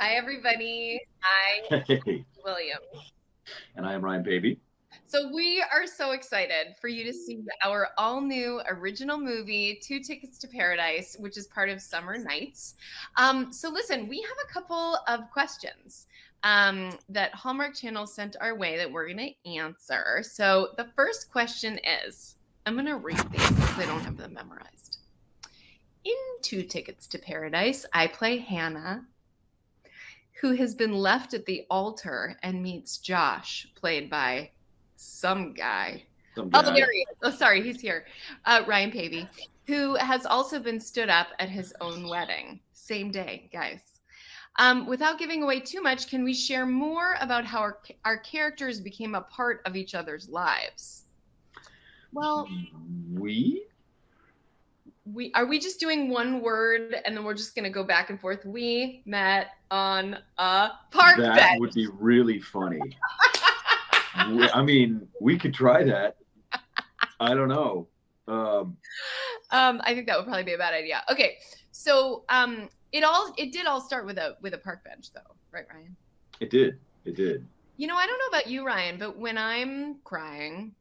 Hi, everybody. Hi, Hey, William. and I am Ryan Paevey. So, we are so excited for you to see our all new original movie, Two Tickets to Paradise, which is part of Summer Nights. So, listen, we have a couple of questions that Hallmark Channel sent our way that we're going to answer. So, the first question is I'm going to read these because I don't have them memorized. In Two Tickets to Paradise, I play Hannah, who has been left at the altar and meets Josh, played by some guy. Some Oh, there guy. he is. Oh, sorry, he's here. Ryan Paevey, who has also been stood up at his own wedding. Same day, guys. Without giving away too much, can we share more about how our characters became a part of each other's lives? Well, We? are we just doing one word and then we're just going to go back and forth? We met on a park That bench. would be really funny. We could try that. I don't know. I think that would probably be a bad idea. Okay, so it did all start with a park bench, though, right, Ryan? It did. It did. You know, I don't know about you, Ryan, but when I'm crying,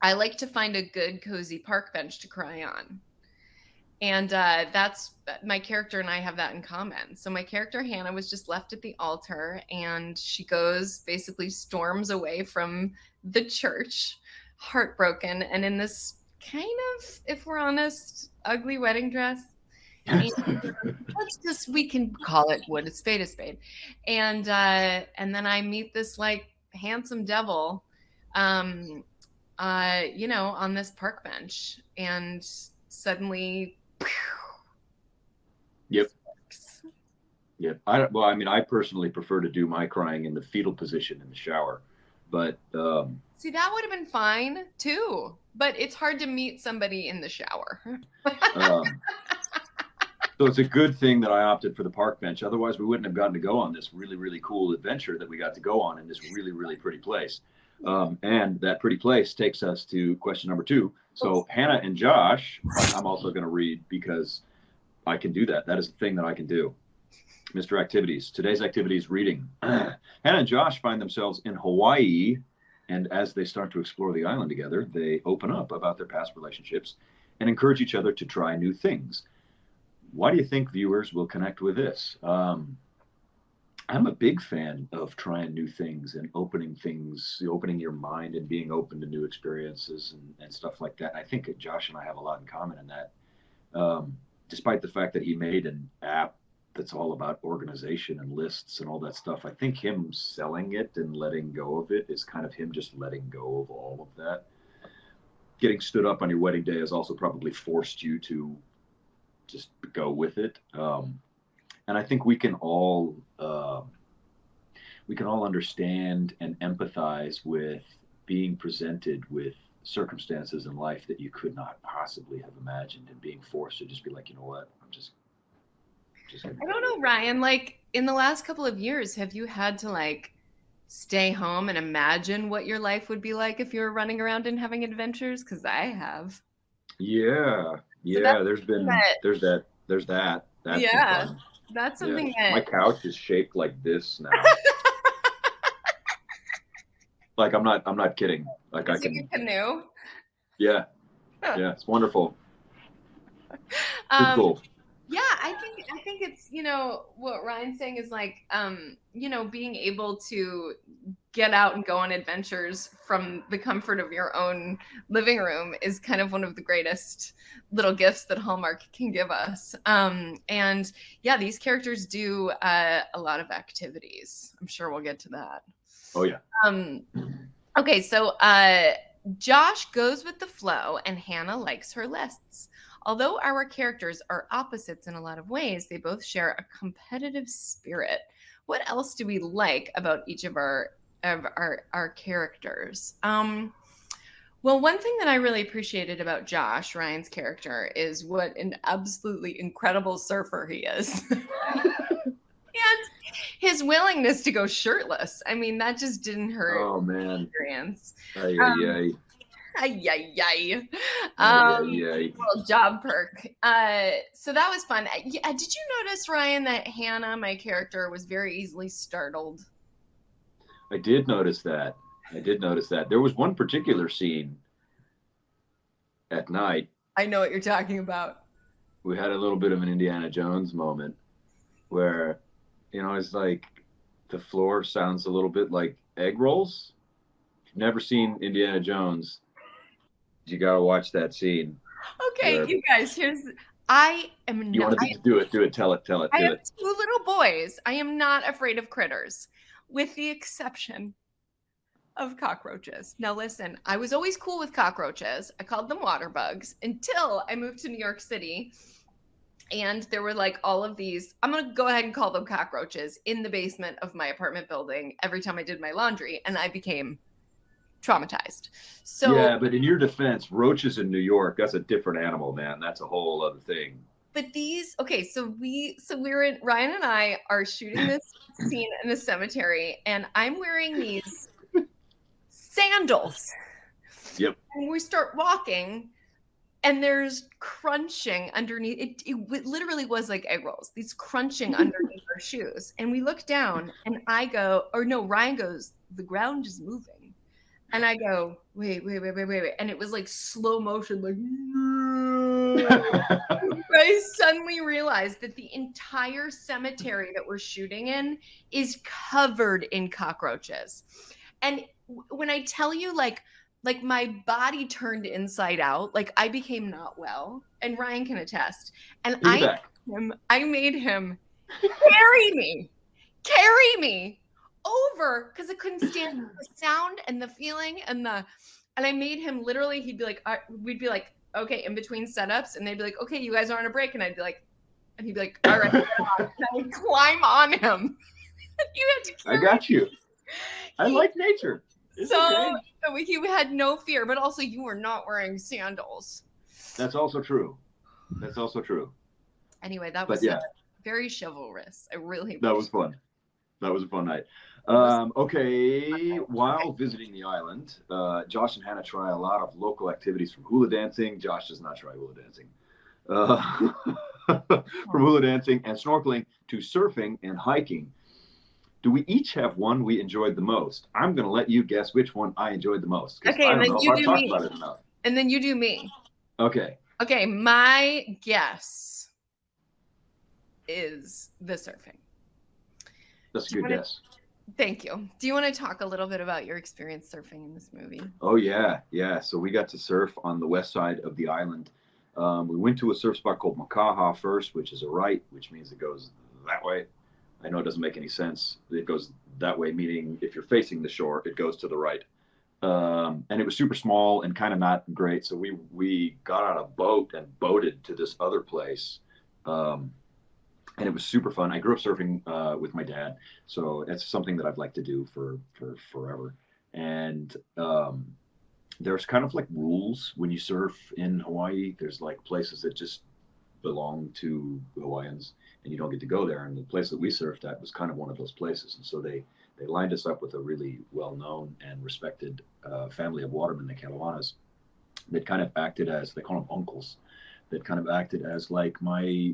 I like to find a good, cozy park bench to cry on. And that's my character and I have that in common. So my character Hannah was just left at the altar, and she goes basically storms away from the church, heartbroken, and in this kind of, if we're honest, ugly wedding dress. And we can call it what a spade, and then I meet this like handsome devil, on this park bench, and suddenly. Yep. Yep. I personally prefer to do my crying in the fetal position in the shower, but See, that would have been fine too, but it's hard to meet somebody in the shower. um, so it's a good thing that I opted for the park bench. Otherwise, we wouldn't have gotten to go on this really, really cool adventure that we got to go on in this really, really pretty place. And that pretty place takes us to question number two. So Hannah and Josh, I'm also going to read because I can do that. That is the thing that I can do. Mr. Activities. Today's activity is reading. Hannah and Josh find themselves in Hawaii, and as they start to explore the island together, they open up about their past relationships and encourage each other to try new things. Why do you think viewers will connect with this? I'm a big fan of trying new things and opening things, opening your mind and being open to new experiences and stuff like that. I think Josh and I have a lot in common in that. Despite the fact that he made an app that's all about organization and lists and all that stuff, I think him selling it and letting go of it is kind of him just letting go of all of that. Getting stood up on your wedding day has also probably forced you to just go with it. And I think we can all understand and empathize with being presented with circumstances in life that you could not possibly have imagined, and being forced to just be like, you know what, I'm just gonna I go don't with know, it. Ryan, like in the last couple of years, have you had to like stay home and imagine what your life would be like if you were running around and having adventures? Because I have. Yeah, So that's yeah. something that, There's that. That's been yeah, fun. that's Yeah, something my that, couch is shaped like this now. Like I'm not kidding. Like I is your can. canoe. Yeah, yeah. It's wonderful. Super um, cool. Yeah, I think it's, what Ryan's saying is like, being able to get out and go on adventures from the comfort of your own living room is kind of one of the greatest little gifts that Hallmark can give us. And yeah, these characters do a lot of activities. I'm sure we'll get to that. Oh yeah. Um, okay, so Josh goes with the flow, and Hannah likes her lists. Although our characters are opposites in a lot of ways, they both share a competitive spirit. What else do we like about each of our characters? Well, one thing that I really appreciated about Josh, Ryan's character, is what an absolutely incredible surfer he is. And his willingness to go shirtless. I mean, that just didn't hurt Oh man. experience. Ay, ay, Um, ay. Ay, ay, ay. Little job perk. So that was fun. Yeah, did you notice, Ryan, that Hannah, my character, was very easily startled? I did notice that. There was one particular scene at night. I know what you're talking about. We had a little bit of an Indiana Jones moment where, it's like the floor sounds a little bit like egg rolls. If you've never seen Indiana Jones, you got to watch that scene. Okay, you guys, I am You not. want to do it, tell it. I have 2 little boys. I am not afraid of critters, with the exception of cockroaches. Now listen, I was always cool with cockroaches. I called them water bugs until I moved to New York City. And there were like all of these, I'm going to go ahead and call them cockroaches, in the basement of my apartment building every time I did my laundry. And I became traumatized. So yeah, but in your defense, roaches in New York, that's a different animal, man. That's a whole other thing. But these, okay, so we're in, Ryan and I are shooting this scene in the cemetery, and I'm wearing these sandals. Yep. And we start walking, and there's crunching underneath. It literally was like egg rolls, these crunching underneath our shoes. And we look down, and I go, or no, Ryan goes, the ground is moving. And I go, wait. And it was like slow motion, like, I suddenly realized that the entire cemetery that we're shooting in is covered in cockroaches. And when I tell you, like my body turned inside out, like I became not well, and Ryan can attest. And I made him carry me over, because I couldn't stand the sound and the feeling and I made him literally, he'd be like, we'd be like, okay, in between setups, and they'd be like, okay, you guys are on a break, and I'd be like, and he'd be like, all right, and I would climb on him. You had to carry I got you. I like nature. It's okay. So he had no fear, but also you were not wearing sandals. That's also true. Anyway, that was very chivalrous. I really that was fun. That was a fun night. Okay, while visiting the island, Josh and Hannah try a lot of local activities, from hula dancing. Josh does not try hula dancing. From hula dancing and snorkeling to surfing and hiking. Do we each have one we enjoyed the most? I'm going to let you guess which one I enjoyed the most. Okay, and then you do me. And then you do me. Okay. Okay, my guess is the surfing. That's a good guess. Thank you. Do you want to talk a little bit about your experience surfing in this movie? Oh, yeah. So we got to surf on the west side of the island. We went to a surf spot called Makaha first, which is a right, which means it goes that way. I know it doesn't make any sense. It goes that way, meaning if you're facing the shore, it goes to the right. And it was super small and kind of not great. So we got on a boat and boated to this other place. And it was super fun. I grew up surfing with my dad, so it's something that I'd like to do for forever. And there's kind of like rules when you surf in Hawaii. There's like places that just belong to Hawaiians, and you don't get to go there. And the place that we surfed at was kind of one of those places. And so they lined us up with a really well-known and respected family of watermen, the Kalawanas, that kind of acted as, they call them uncles, that kind of acted as like my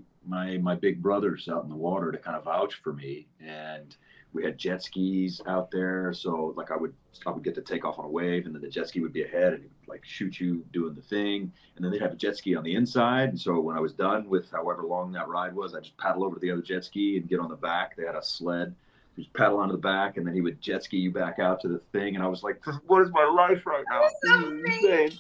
big brothers out in the water to kind of vouch for me. And we had jet skis out there, so like I would get to take off on a wave, and then the jet ski would be ahead and like shoot you doing the thing, and then they'd have a jet ski on the inside. And so when I was done with however long that ride was, I just paddle over to the other jet ski and get on the back. They had a sled, you just paddle onto the back, and then he would jet ski you back out to the thing. And I was like, what is my life right now? This is insane.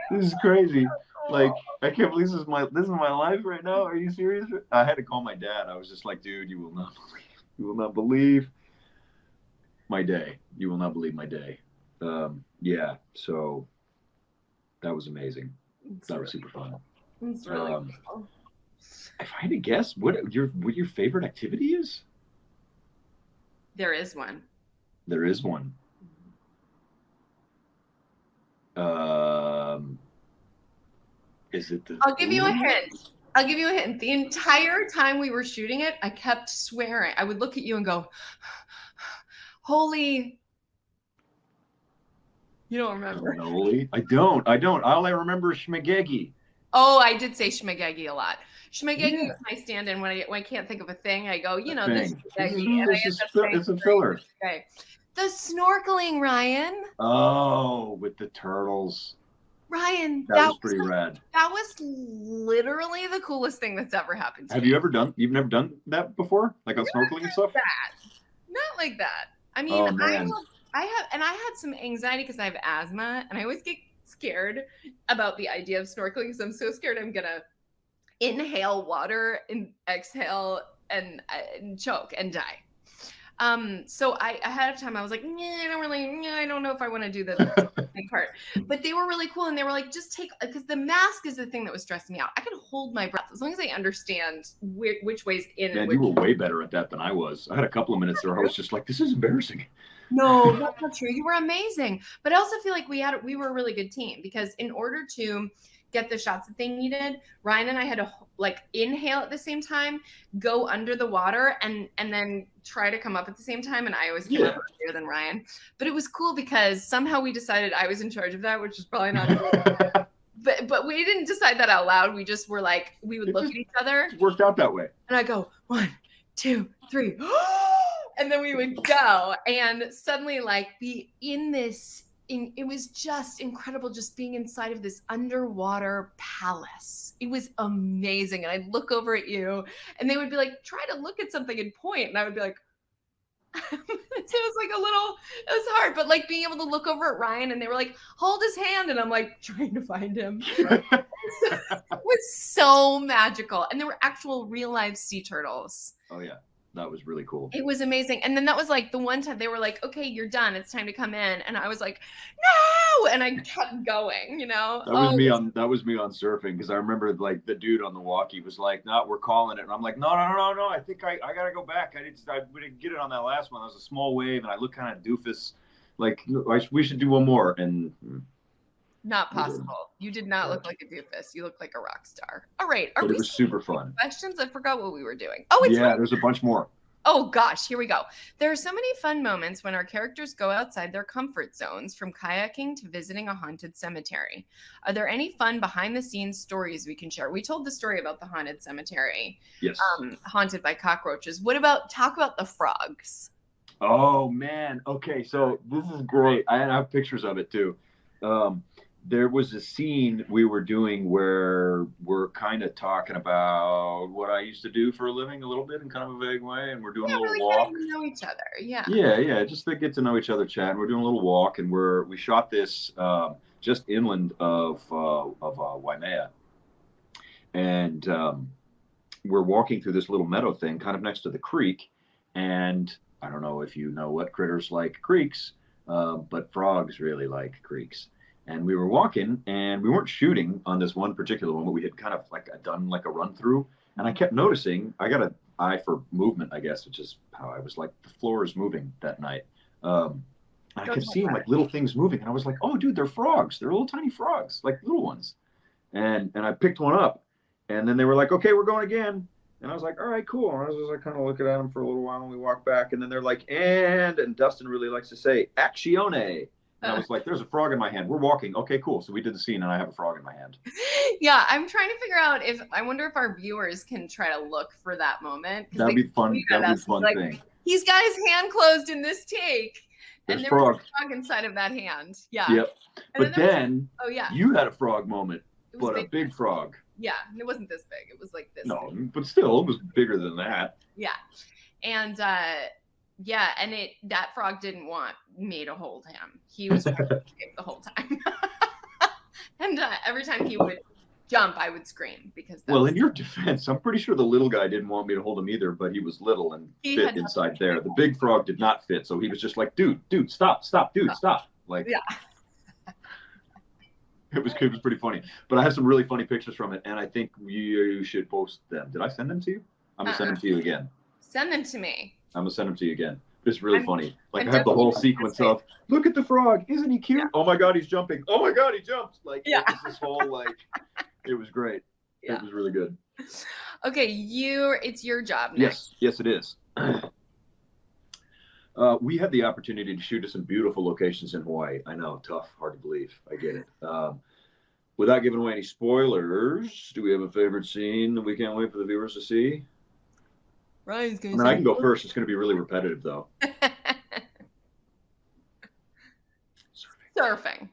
This is crazy. Like, I can't believe this is my life right now. Are you serious? I had to call my dad. I was just like, dude, you will not believe my day. You will not believe my day. Yeah, so that was amazing. That was super fun. It's really cool. If I had to guess what your favorite activity is? There is one. There is one. Is it the... I'll give you a hint. The entire time we were shooting it, I kept swearing. I would look at you and go, holy... You don't remember? Cannoli? I don't. All I remember is schmagegi. Oh, I did say schmagegi a lot. Schmagegi is Yeah. my stand-in when I can't think of a thing. I go, you A know, this thing. schmagegi, and I end up saying It's a filler. okay. The snorkeling, Ryan. Oh, with the turtles. Ryan, That was pretty rad. That was literally the coolest thing that's ever happened to me. Have you ever done? You've never done that before, like on snorkeling and stuff? Not like that. I mean, Oh man. I had some anxiety because I have asthma, and I always get scared about the idea of snorkeling because I'm so scared I'm gonna inhale water and exhale and choke and die. So I ahead of time I was like, I don't know if I want to do the part. But they were really cool, and they were like, just take, because the mask is the thing that was stressing me out. I could hold my breath as long as I understand which way's in. Man, you were way better at that than I was. I had a couple of minutes there. I was just like, this is embarrassing. No, that's not true. You were amazing. But I also feel like we were a really good team, because in order to get the shots that they needed, Ryan and I had to like inhale at the same time, go under the water, and then try to come up at the same time. And I always came up earlier than Ryan. But it was cool because somehow we decided I was in charge of that, which is probably not good. But we didn't decide that out loud. We just were like, we would look at each other. It worked out that way. And I go, 1, 2, 3. And then we would go, and suddenly like it was just incredible, just being inside of this underwater palace. It was amazing. And I'd look over at you, and they would be like, try to look at something and point. And I would be like, so it was like it was hard, but like being able to look over at Ryan, and they were like, hold his hand. And I'm like trying to find him. It was so magical. And there were actual real life sea turtles. Oh yeah. That was really cool. It was amazing. And then that was like the one time they were like, okay, you're done. It's time to come in. And I was like, no. And I kept going, you know. That was me on surfing, because I remember like the dude on the walkie was like, no, we're calling it. And I'm like, no. I think I got to go back. We didn't get it on that last one. That was a small wave, and I look kind of doofus. Like, we should do one more. And not possible. You did not look like a doofus. You look like a rock star. All right. But it was super fun. Questions? I forgot what we were doing. Oh, it's yeah. There's a bunch more. Oh gosh, here we go. There are so many fun moments when our characters go outside their comfort zones, from kayaking to visiting a haunted cemetery. Are there any fun behind the scenes stories we can share? We told the story about the haunted cemetery. Yes. Haunted by cockroaches. Talk about the frogs. Oh man. Okay. So this is great. I have pictures of it too. There was a scene we were doing where we're kind of talking about what I used to do for a living a little bit in kind of a vague way, and we're doing a little walk. Getting to know each other, yeah. Yeah, just to get to know each other, chat. And we're doing a little walk, and we shot this just inland of Waimea, and we're walking through this little meadow thing, kind of next to the creek, and I don't know if you know what critters like creeks, but frogs really like creeks. And we were walking, and we weren't shooting on this one particular one, but we had kind of like done like a run through. And I kept noticing, I got an eye for movement, I guess, which is how I was like, the floor is moving that night. And I kept seeing like little things moving, and I was like, oh, dude, they're frogs. They're little tiny frogs, like little ones. And I picked one up, and then they were like, okay, we're going again. And I was like, all right, cool. And I was just like kind of looking at them for a little while, and we walked back, and then they're like, and Dustin really likes to say, actione. And I was like, there's a frog in my hand. We're walking. Okay, cool. So we did the scene, and I have a frog in my hand. Yeah, I'm trying to figure out I wonder if our viewers can try to look for that moment. That'd be fun. That'd be a fun thing. He's got his hand closed in this take. There's and there frog. was a frog inside of that hand. Yeah. Yep. But then yeah. You had a frog moment, but a big frog. Yeah, and it wasn't this big. It was like this. No, big. But still, it was bigger than that. Yeah. And that frog didn't want me to hold him. He was the whole time. And every time he would jump, I would scream because. Well, in your defense, I'm pretty sure the little guy didn't want me to hold him either, but he was little and fit inside there. The big frog did not fit, so he was just like, dude, stop, dude, stop. Like, yeah. It was pretty funny. But I have some really funny pictures from it, and I think you should post them. Did I send them to you? I'm gonna send them to you again. Send them to me. I'm gonna send them to you again. It's really funny. Like, I have the whole sequence of, look at the frog, isn't he cute? Yeah. Oh my God, he's jumping. Oh my God, he jumped. Like, yeah. It was this whole like, it was great. Yeah. It was really good. Okay, it's your job next. Yes, it is. We had the opportunity to shoot at some beautiful locations in Hawaii. I know, tough, hard to believe. I get it. Without giving away any spoilers, do we have a favorite scene that we can't wait for the viewers to see? Ryan's I gonna mean, I say can go first. It's going to be really repetitive, though. surfing.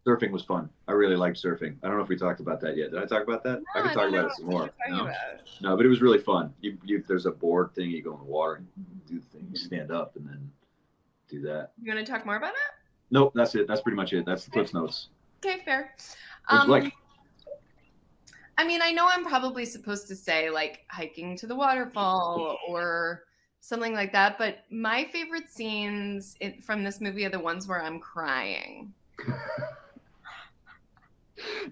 Surfing was fun. I really liked surfing. I don't know if we talked about that yet. Did I talk about that? No, I could I talk don't about know it some what more. you're talking about. No, but it was really fun. There's a board thing. You go in the water and do the thing. You stand up and then do that. You want to talk more about it? Nope, that's it. That's pretty much it. That's the Cliff's Notes. Okay, fair. What's like? I mean, I know I'm probably supposed to say like hiking to the waterfall or something like that, but my favorite scenes from this movie are the ones where I'm crying.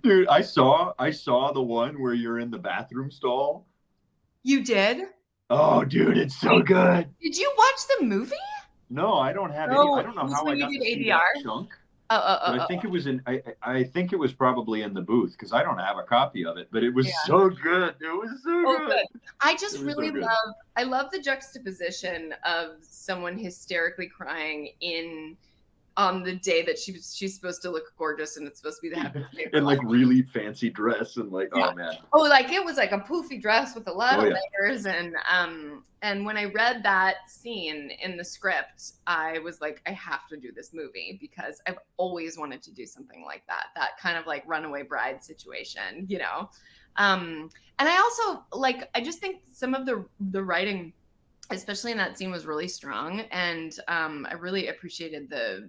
Dude, I saw the one where you're in the bathroom stall. You did? Oh, dude, it's so good. Did you watch the movie? No, I don't have any. I don't know how I got to see that chunk. I think it was in. I think it was probably in the booth because I don't have a copy of it. But it was so good. It was so good. I just really love. I love the juxtaposition of someone hysterically crying on the day that she's supposed to look gorgeous and it's supposed to be the happiest day. And like really fancy dress and like oh man. Oh, like it was like a poofy dress with a lot of layers and when I read that scene in the script, I was like, I have to do this movie because I've always wanted to do something like that. That kind of like runaway bride situation, you know. And I also like I just think some of the writing, especially in that scene, was really strong, and I really appreciated the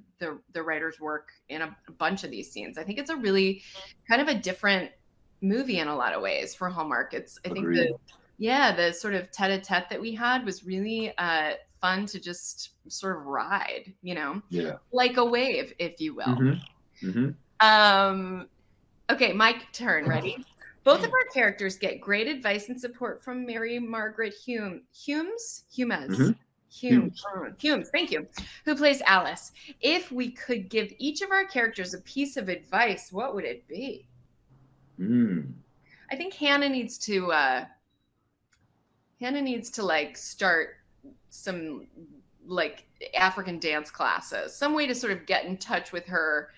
writer's work in a bunch of these scenes. I think it's a really kind of a different movie in a lot of ways for Hallmark. I think the sort of tete-a-tete that we had was really fun to just sort of ride, you know, like a wave, if you will. Okay, my turn. Ready? Both of our characters get great advice and support from Mary Margaret Humes, thank you, who plays Alice. If we could give each of our characters a piece of advice, what would it be? I think Hannah needs to like start some like African dance classes, some way to sort of get in touch with her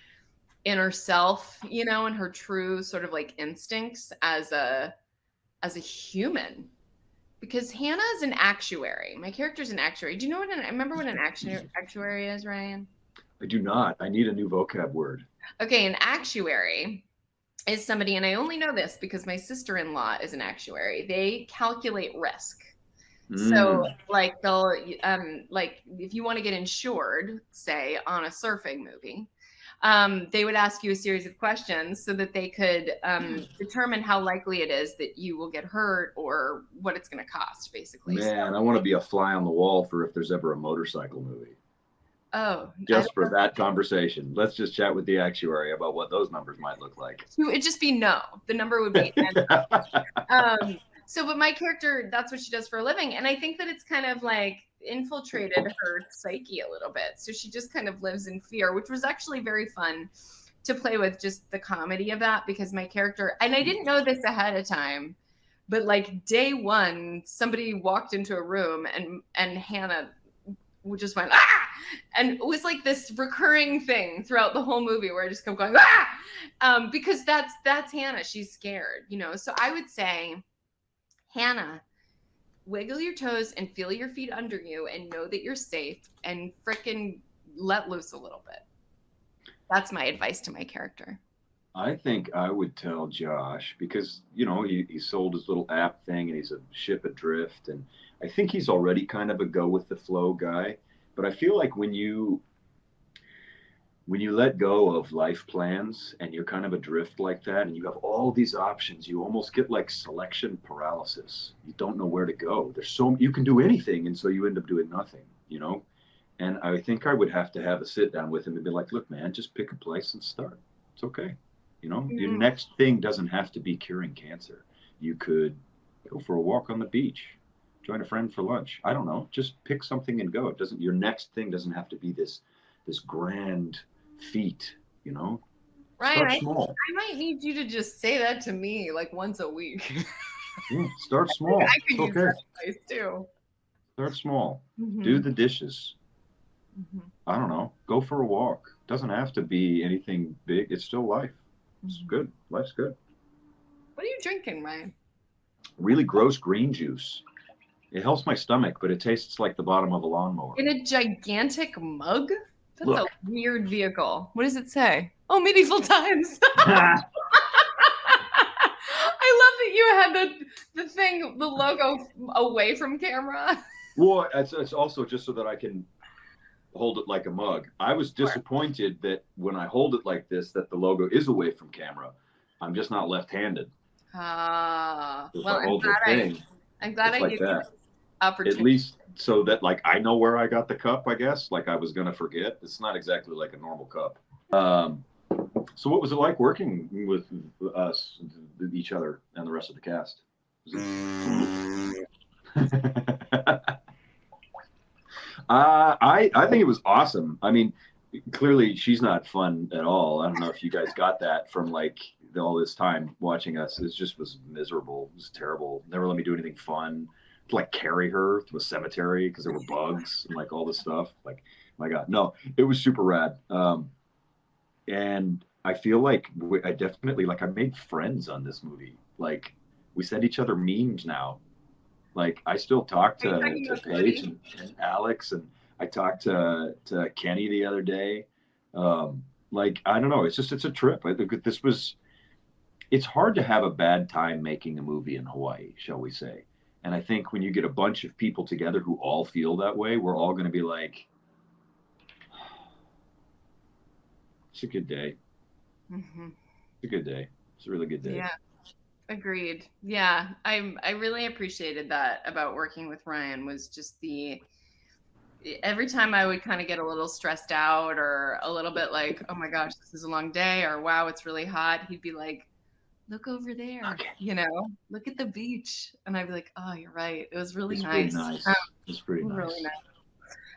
inner self, you know, and her true sort of like instincts as a human, because Hannah is an actuary. My character's an actuary. Do you know what I remember what an actuary is, Ryan? I do not. I need a new vocab word. Okay, an actuary is somebody, and I only know this because my sister-in-law is an actuary. They calculate risk. So like they'll like if you want to get insured, say on a surfing movie, they would ask you a series of questions so that they could determine how likely it is that you will get hurt or what it's going to cost, basically. Man, I want to be a fly on the wall for if there's ever a motorcycle movie. Oh. Just for that conversation. Let's just chat with the actuary about what those numbers might look like. It'd just be no. The number would be so, but my character, that's what she does for a living. And I think that it's kind of like infiltrated her psyche a little bit. So she just kind of lives in fear, which was actually very fun to play with, just the comedy of that, because my character, and I didn't know this ahead of time, but like day one, somebody walked into a room and Hannah just went, ah! And it was like this recurring thing throughout the whole movie where I just kept going, ah! Because that's Hannah. She's scared, you know? So I would say, Hannah, wiggle your toes and feel your feet under you and know that you're safe and frickin' let loose a little bit. That's my advice to my character. I think I would tell Josh, because, you know, he sold his little app thing and he's a ship adrift. And I think he's already kind of a go with the flow guy. But I feel like when you let go of life plans and you're kind of adrift like that and you have all these options, you almost get like selection paralysis. You don't know where to go. You can do anything, and so you end up doing nothing, you know? And I think I would have to have a sit down with him and be like, look, man, just pick a place and start. It's okay. You know, your next thing doesn't have to be curing cancer. You could go for a walk on the beach, join a friend for lunch. I don't know. Just pick something and go. Your next thing doesn't have to be this grand feat, you know? Ryan, I might need you to just say that to me like once a week. Yeah, start small. I could use that advice too. Start small. Do Mm-hmm. the dishes. Mm-hmm. I don't know. Go for a walk. Doesn't have to be anything big. It's still life. It's Mm-hmm. good. Life's good. What are you drinking, Ryan? Really gross green juice. It helps my stomach, but it tastes like the bottom of a lawnmower. In a gigantic mug? That's a Look. weird vehicle. What does it say? Oh, medieval times. I love that you had the thing, the logo away from camera. Well, it's also just so that I can hold it like a mug. I was disappointed that when I hold it like this, that the logo is away from camera. I'm just not left-handed. If Well, I hold the thing, I'm glad it's I like gave you that. this opportunity. At least so that like I know where I got the cup, I guess. Like I was gonna forget. It's not exactly like a normal cup. So what was it like working with us, each other, and the rest of the cast? I think it was awesome. I mean, clearly she's not fun at all. I don't know if you guys got that from like all this time watching us. It just was miserable. It was terrible. Never let me do anything fun. To, like carry her to a cemetery because there were bugs and like all this stuff. Like, my God, no, it was super rad. And I feel like I definitely like I made friends on this movie. Like we send each other memes now. Like I still talk Are you talking to about Paige Cody? and Alex, and I talked to Kenny the other day. Like I don't know, it's a trip. I think this was. It's hard to have a bad time making a movie in Hawaii, shall we say? And I think when you get a bunch of people together who all feel that way, we're all going to be like, it's a good day. Mm-hmm. It's a good day. It's a really good day. Yeah, agreed. Yeah, I really appreciated that about working with Ryan was just the every time I would kind of get a little stressed out or a little bit like, oh my gosh, this is a long day, or wow, it's really hot, he'd be like, look over there, Okay. look at the beach. And I'd be like, oh, you're right. It was really It's pretty nice. nice. It's pretty Really nice.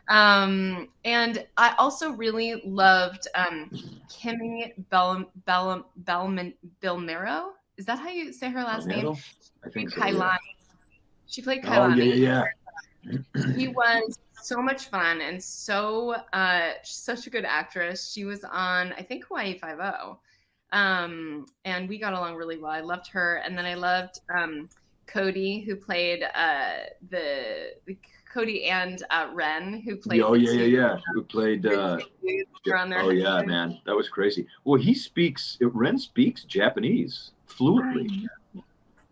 nice. And I also really loved Kimmy Bilmero. Is that how you say her last name? I think so. Kailani. Yeah. She played Oh yeah, Kailani. yeah, yeah. She was so much fun and such a good actress. She was on, I think, Hawaii Five-O. And we got along really well. I loved her. And then I loved Cody, who played the Cody and Ren, who played Oh the yeah, yeah, two. yeah. Who played? On their Oh yeah, man, that was crazy. Well, Ren speaks Japanese fluently.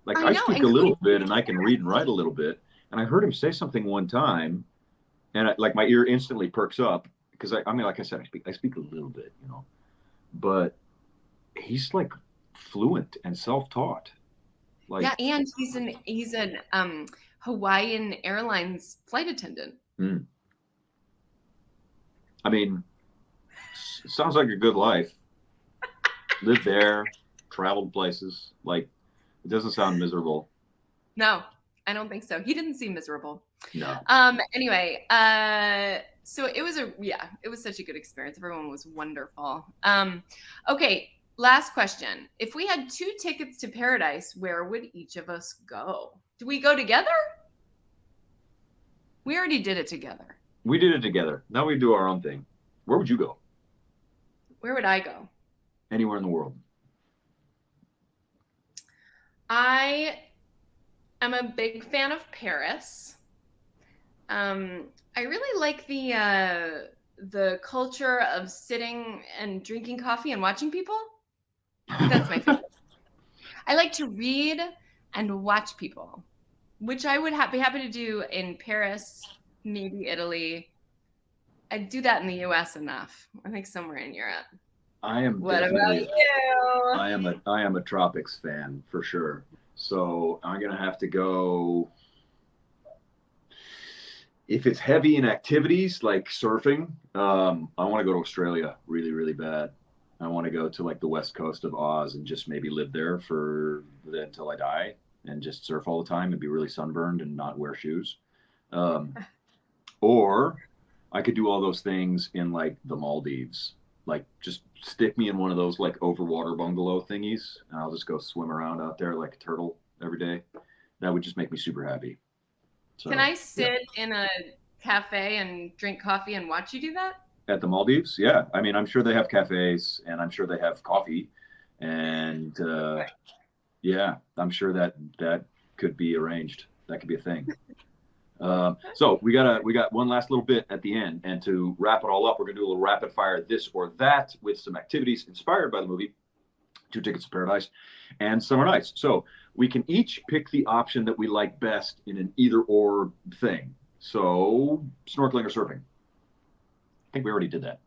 Like I I know, speak and a little Cody, bit, and I can read and write a little bit. And I heard him say something one time, and like my ear instantly perks up because I mean, like I said, I speak a little bit, but he's like fluent and self-taught. Like, yeah, and he's an Hawaiian Airlines flight attendant. I mean, sounds like a good life. Lived there, traveled places. Like, it doesn't sound miserable. No, I don't think so. He didn't seem miserable. No. Anyway, so it was such a good experience. Everyone was wonderful. Okay, last question. If we had 2 tickets to paradise, where would each of us go? Do we go together? We already did it together. We did it together. Now we do our own thing. Where would you go? Where would I go? Anywhere in the world. I am a big fan of Paris. I really like the culture of sitting and drinking coffee and watching people. That's my favorite. I like to read and watch people, which I would be happy to do in Paris, maybe Italy. I'd do that in the US enough. I think somewhere in Europe. I am What about definitely you? I am a tropics fan for sure. So I'm gonna have to go. If it's heavy in activities like surfing, I want to go to Australia really, really bad. I want to go to like the west coast of Oz and just maybe live there until I die and just surf all the time and be really sunburned and not wear shoes. Or I could do all those things in like the Maldives. Like just stick me in one of those like overwater bungalow thingies and I'll just go swim around out there like a turtle every day. That would just make me super happy. So, can I sit in a cafe and drink coffee and watch you do that? At the Maldives, yeah. I mean, I'm sure they have cafes, and I'm sure they have coffee, and yeah, I'm sure that could be arranged. That could be a thing. So we got one last little bit at the end, and to wrap it all up, we're gonna do a little rapid fire this or that with some activities inspired by the movie Two Tickets to Paradise and Summer Nights. So we can each pick the option that we like best in an either or thing. So snorkeling or surfing? I think we already did that.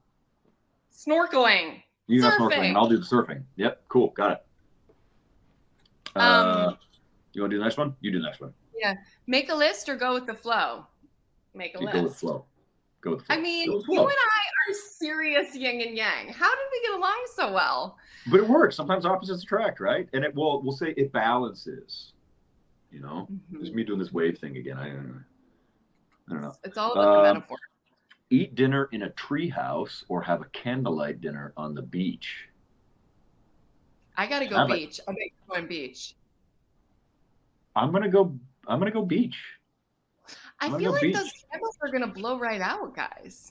Snorkeling. You got Surfing. snorkeling, and I'll do the surfing. Yep, cool, got it. You want to do the next one? You do the next one. Yeah. Make a list or go with the flow? Make a list. Go with flow. Go with flow. I mean, you and I are serious yin and yang. How did we get along so well? But it works. Sometimes opposites attract, right? And it will, we'll say it balances. You know, There's me doing this wave thing again. I don't know. It's all about the metaphor. Eat dinner in a tree house or have a candlelight dinner on the beach? I gotta go beach. I'm going beach. I'm gonna go beach. I feel like those candles are gonna blow right out, guys.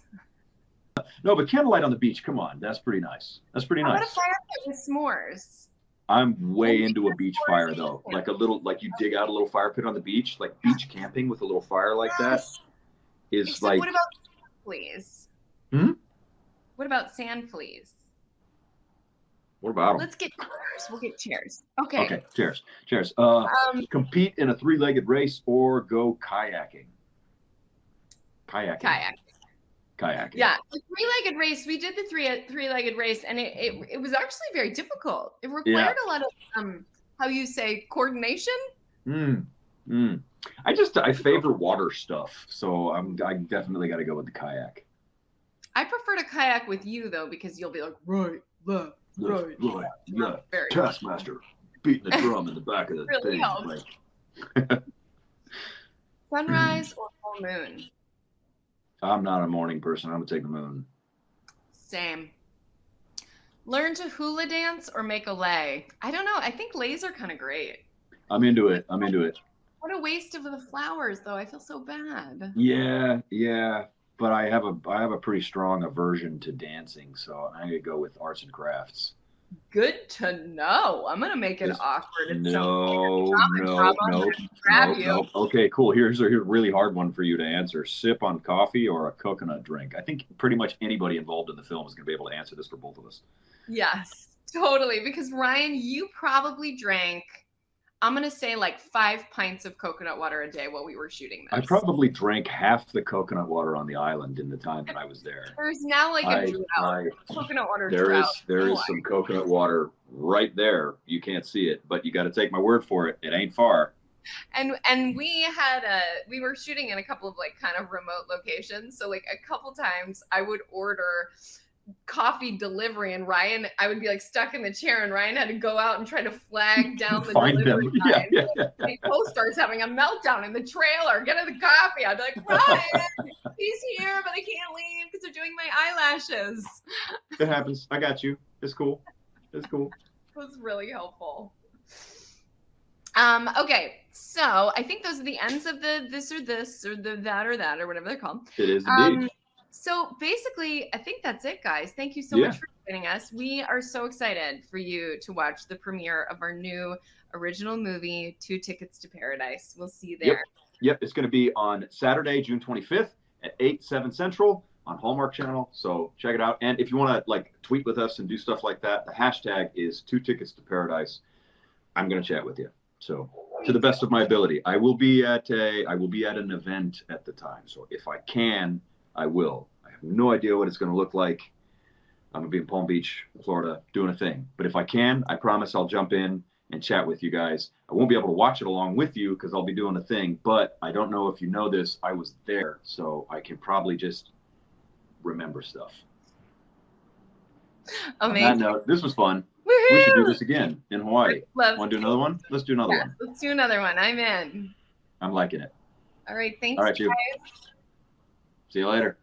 No, but candlelight on the beach, come on, that's pretty nice. That's pretty nice. How about a fire pit with s'mores? I'm way into a beach fire though. Like you dig out a little fire pit on the beach, like beach camping with a little fire like that is Except like. What about sand fleas? What about sand fleas? What about them? Let's get chairs. We'll get chairs. Okay. Okay, cheers. Compete in a three-legged race or go kayaking? Kayaking. Yeah, the three-legged race. We did the three-legged race, and it was actually very difficult. It required a lot of how you say coordination. I favor water stuff, so I definitely got to go with the kayak. I prefer to kayak with you though, because you'll be like right, left. Right. Taskmaster beating the drum in the back of the thing. Like... Sunrise or full moon? I'm not a morning person. I'm gonna take the moon. Same. Learn to hula dance or make a lei? I don't know. I think leis are kind of great. I'm into it. What a waste of the flowers, though. I feel so bad. Yeah. But I have a pretty strong aversion to dancing, so I'm gonna go with arts and crafts. Good to know. I'm gonna make it awkward. No. Okay, cool. Here's a really hard one for you to answer: sip on coffee or a coconut drink. I think pretty much anybody involved in the film is gonna be able to answer this for both of us. Yes, totally. Because Ryan, you probably drank, I'm going to say like 5 pints of coconut water a day while we were shooting this. I probably drank half the coconut water on the island in the time that I was there. There's now like a drought. Coconut water drought. There is some coconut water right there. You can't see it, but you got to take my word for it. It ain't far. And we were shooting in a couple of like kind of remote locations. So like a couple times I would order coffee delivery, and I would be like stuck in the chair, and Ryan had to go out and try to flag down the delivery guy. My co-star's having a meltdown in the trailer. Get the coffee. I'd be like, Ryan, he's here, but I can't leave because they're doing my eyelashes. It happens. I got you. It's cool. It was really helpful. Okay, so I think those are the ends of the this or the that or that or whatever they're called. It is indeed. So basically, I think that's it, guys. Thank you so much for joining us. We are so excited for you to watch the premiere of our new original movie, Two Tickets to Paradise. We'll see you there. Yep. It's going to be on Saturday, June 25th at 8/7 Central on Hallmark Channel. So check it out. And if you want to like tweet with us and do stuff like that, the hashtag is 2 Tickets to Paradise. I'm going to chat with you. So to the best of my ability, I will be at an event at the time. So if I can, I will. I have no idea what it's going to look like. I'm going to be in Palm Beach, Florida, doing a thing. But if I can, I promise I'll jump in and chat with you guys. I won't be able to watch it along with you because I'll be doing a thing. But I don't know if you know this. I was there, so I can probably just remember stuff. Amazing. On that note, this was fun. Woo-hoo! We should do this again in Hawaii. Want to do another one? Let's do another one. Let's do another one. I'm in. I'm liking it. All right. Thanks, all right, guys. See you later.